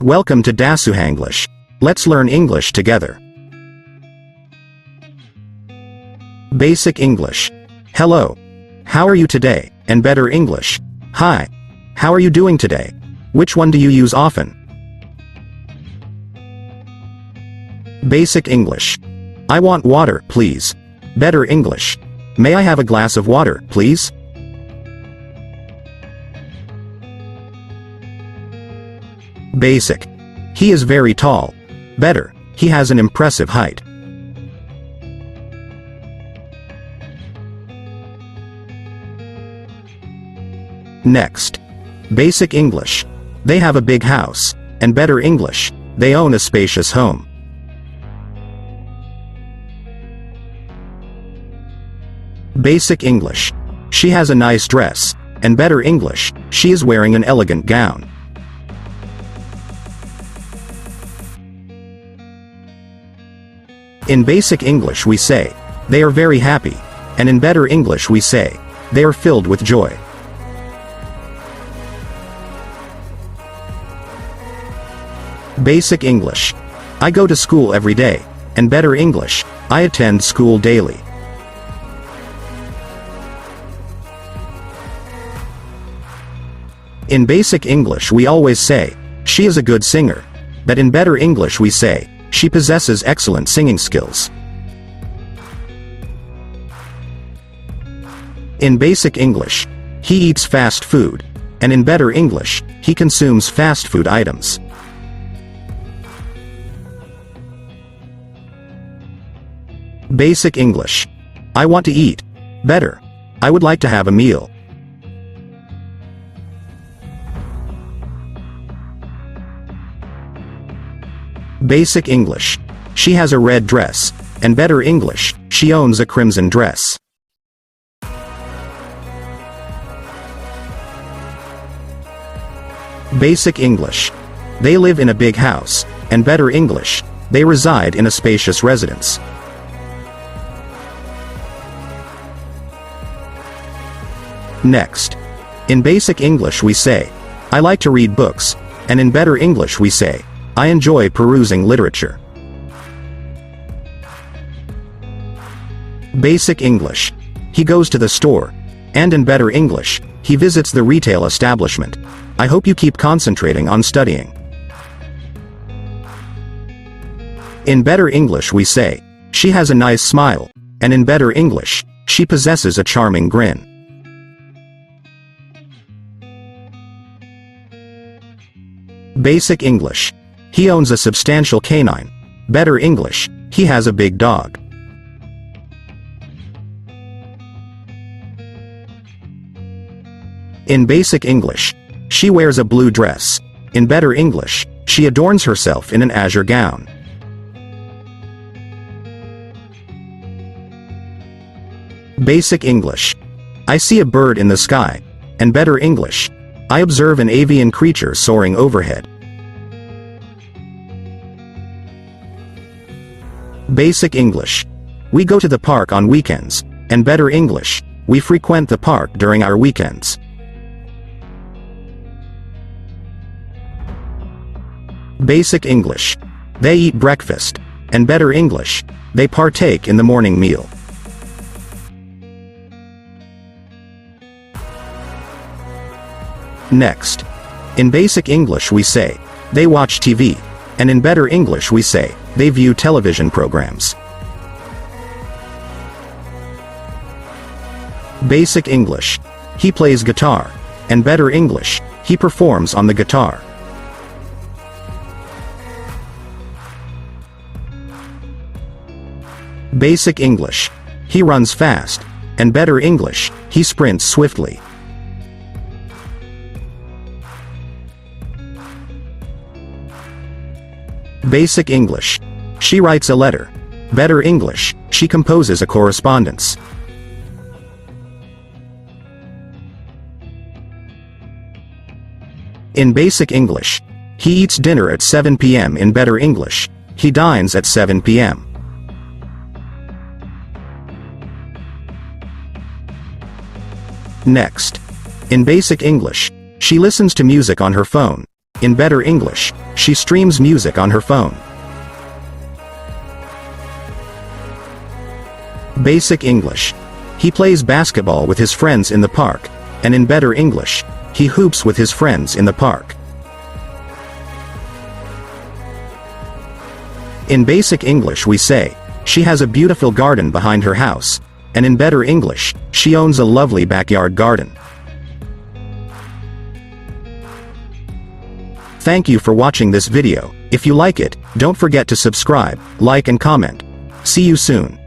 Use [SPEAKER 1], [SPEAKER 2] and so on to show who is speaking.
[SPEAKER 1] Welcome to Dasuhanglish. Let's learn English together. Basic English. Hello. How are you today? And better English. Hi. How are you doing today? Which one do you use often? Basic English. I want water, please. Better English. May I have a glass of water, please? Basic. He is very tall. Better. He has an impressive height. Next. Basic English. They have a big house. And better English. They own a spacious home. Basic English. She has a nice dress. And better English. She is wearing an elegant gown. In basic English we say, they are very happy, and in better English we say, they are filled with joy. Basic English. I go to school every day, and better English, I attend school daily. In basic English we always say, she is a good singer, but in better English we say, she possesses excellent singing skills. In basic English, he eats fast food, and in better English, he consumes fast food items. Basic English. I want to eat. Better. I would like to have a meal. Basic English. She has a red dress, and better English, she owns a crimson dress. Basic English. They live in a big house, and better English, they reside in a spacious residence. Next. In basic English we say, I like to read books, and in better English we say, I enjoy perusing literature. Basic English. He goes to the store, and in better English, he visits the retail establishment. I hope you keep concentrating on studying. In better English we say, she has a nice smile, and in better English, she possesses a charming grin. Basic English. He owns a substantial canine. Better English, he has a big dog. In basic English, she wears a blue dress. In better English, she adorns herself in an azure gown. Basic English. I see a bird in the sky. And better English, I observe an avian creature soaring overhead. Basic English. We go to the park on weekends, and better English, we frequent the park during our weekends. Basic English. They eat breakfast, and better English, they partake in the morning meal. Next. In basic English we say, they watch TV, and in better English we say, they view television programs. Basic English. He plays guitar, and better English, he performs on the guitar. Basic English. He runs fast, and better English, he sprints swiftly. Basic English. She writes a letter. Better English, she composes a correspondence. In basic English, he eats dinner at 7 p.m. In better English, he dines at 7 p.m. Next. In basic English, she listens to music on her phone. In better English, she streams music on her phone. Basic English. He plays basketball with his friends in the park, and in better English, he hoops with his friends in the park. In basic English we say, she has a beautiful garden behind her house, and in better English, she owns a lovely backyard garden. Thank you for watching this video. If you like it, don't forget to subscribe, like and comment. See you soon.